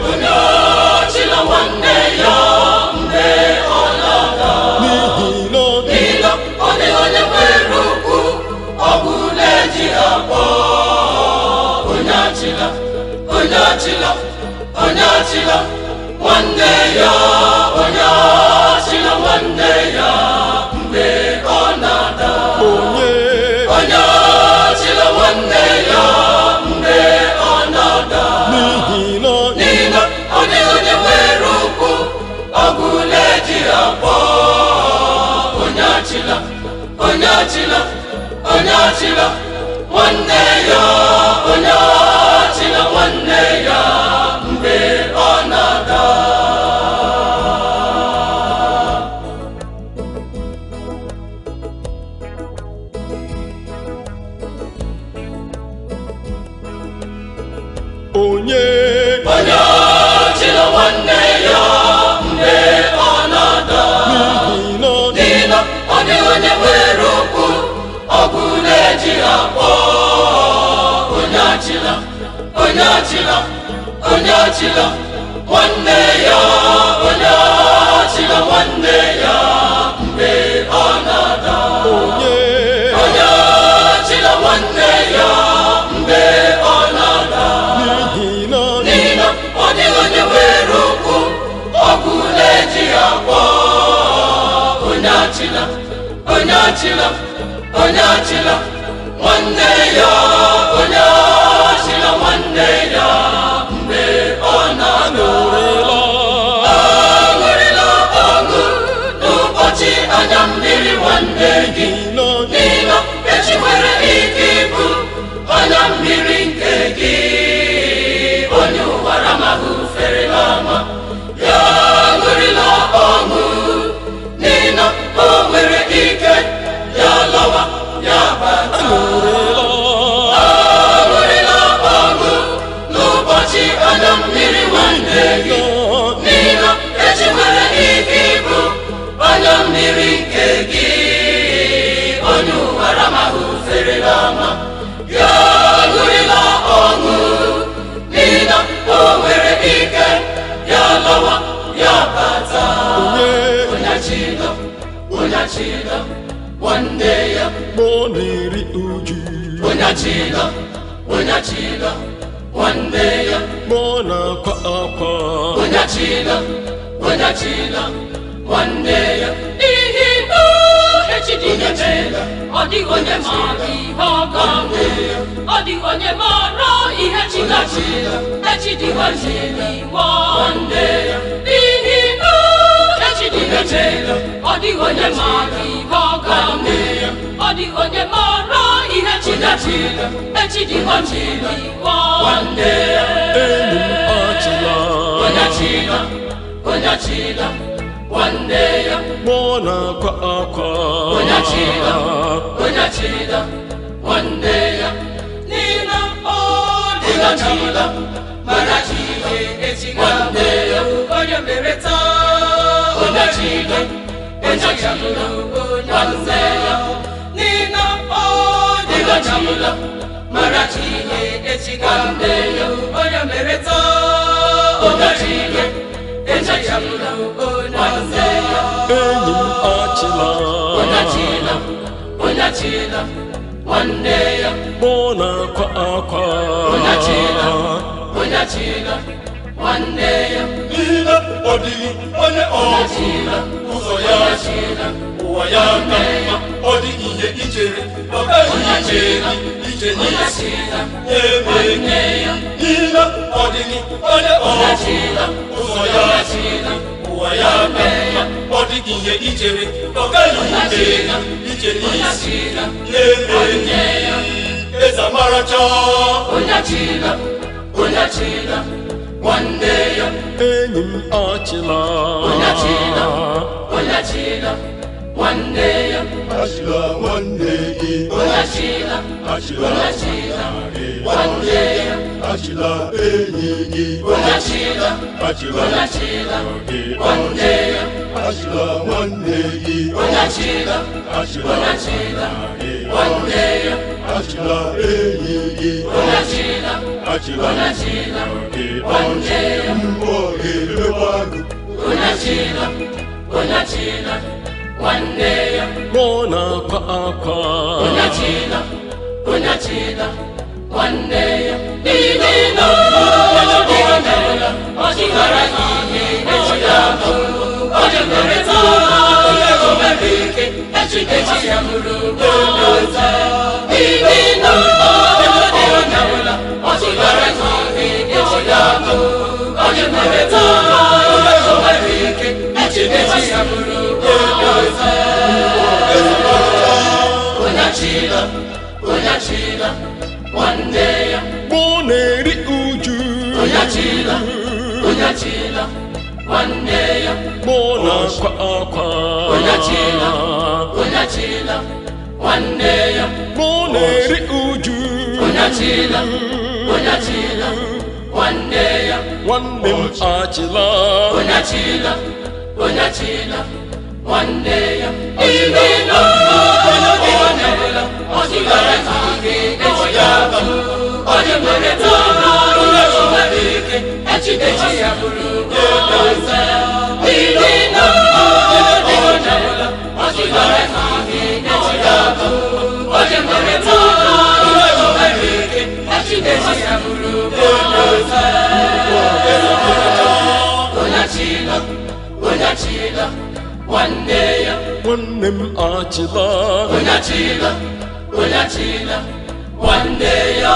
onye achịla nwanne ya mgbe ọ na-aga, n'ihi na ọ dịghị onye nwere ukwu ọ bụla eji akpọ. Onye achịla nwanne ya, onye achịla nwanne ya mgbe ọ na-ada, onye achịla nwanne ya mgbe ọ na-ada, n'ihi na ọ dịghị onye nwere ukwu ọ bụla eji akpọ. Onye achịla nwanne ya, onye achịla nwanne ya mgbe ọ na-ada. onye achịla nwanne ya mgbe ọ na-ada, n'ihi na ọ dịghị onye nwere okwu ọ bụla eji akpọ. Onye achịla nwanne ya, onye achịla nwanne ya mgbe ọ na-ada, onye achịla nwanne ya mgbe ọ na-ada, n'ihi na ọ dịghị onye nwere okwu ọ bụla eji akpọ. Onye achịla nwanne ya, onye achịla nwanne ya mgbe ọ na-ada. Aṅụrịla ọṅụ n'ụbọchị anya mmiri nwanne gị, n'ihi na echi nwere ike ịbụ anya mmiri nke gị. Onye ụwa ramahụ ferela ama, ya aṅụrịla ọṅụ, n'ihi na o nwere ike ya lawa ya bata. Aṅụrịla ọṅụ n'ụbọchị anya mmiri nwanne gị, n'ihi na echi nwere ike ịbụ anya mmiri nke gị. Onye ụwa ramahụ ferela ama, ya aṅụrịla ọṅụ, n'ihi na o nwere ike ya lawa ya bata. Onye achịla nwanne ya, ma ọ na-eri uju, onye achịla nwanne ya, ma ọ na-akwa akwa, onye achịla nwanne ya, n'ihi na echi dị ime, ọ dịghị onye maara ihe ọ ga-abụ, ọ dịghị onye maara ihe chi ga-achị. Echi dị nwanne nwanne ya, n'ihi na echi dị ime, ọ dịghị onye maara ihe ọ ga-abụ, ọ dịghị onye maara ihe chi ga-achị. Echi dị nwanne ya, enyi m achịla, onye achịla nwanne ya, ma ọ na-akwa akwa, onye achịla nwanne ya, n'ihi na ọ dịghị achịla mara chi ihe echi nwanne ya. Onye mere taa, onye achịla nwanne ya, n'ihi na ọ dịghị achịla mara chi ihe echi nwanne ya. Onye mere taa, onye achịla nwanne ya, enyi m achịla, onye achịla nwanne ya, ma ọ na-akwa akwa, onye achịla nwanne ya, n'ihi na ọ dịghị onye ọbụla ụzọ ya ụwa ya ka mma. Ọ dị ihe ichere ọ gaghị iche n'isi ya emeghị, n'ihi na ọ dịghị onye ọbụla ụzọ ya ụwa ya ka mma. Ọ dị ihe ichere ọ gaghị iche n'isi ya emeghị. Eze amaracha onye achịla nwanne ya, enyi m achịla, onye achịla nwanne ya, achịla nwanne gị, onye achịla nwanne ya, achịla enyi gị, onye achịla achịla nwanne ya, achịla nwanne gị, onye achịla achịla nwanne ya, achịla enyi gị achịla gị ọchị mbọ ga-emekwa gị nwanne ya mụ na-akwa akwa nwanne ya n'ihi na ọ dịghara ihe echi ya ọ dịghara taa o mere ike echi ya bụrụ ọzọ n'ihi na ọ dịghara ihe echi ya ọ dịghara taa o mere ike echi ya bụrụ ọzọ onye achịla nwanne ya mụ na-eri uju onye achịla nwanne ya mụ na-akwa akwa onye achịla nwanne ya mụ na-eri uju onye achịla nwanne ya nwanne m achịla onye achịla nwanne ya ihe na ọ dịghara ihe echi ya ọ dịghara taa o nwere ike echi ya bụrụ ọzọ ihe na ọ dịghara ihe echi ya ọ dịghara taa o nwere ike echi ya bụrụ ọzọ onye achịla nwanne ya nwanne m achịla onye achịla nwanne ya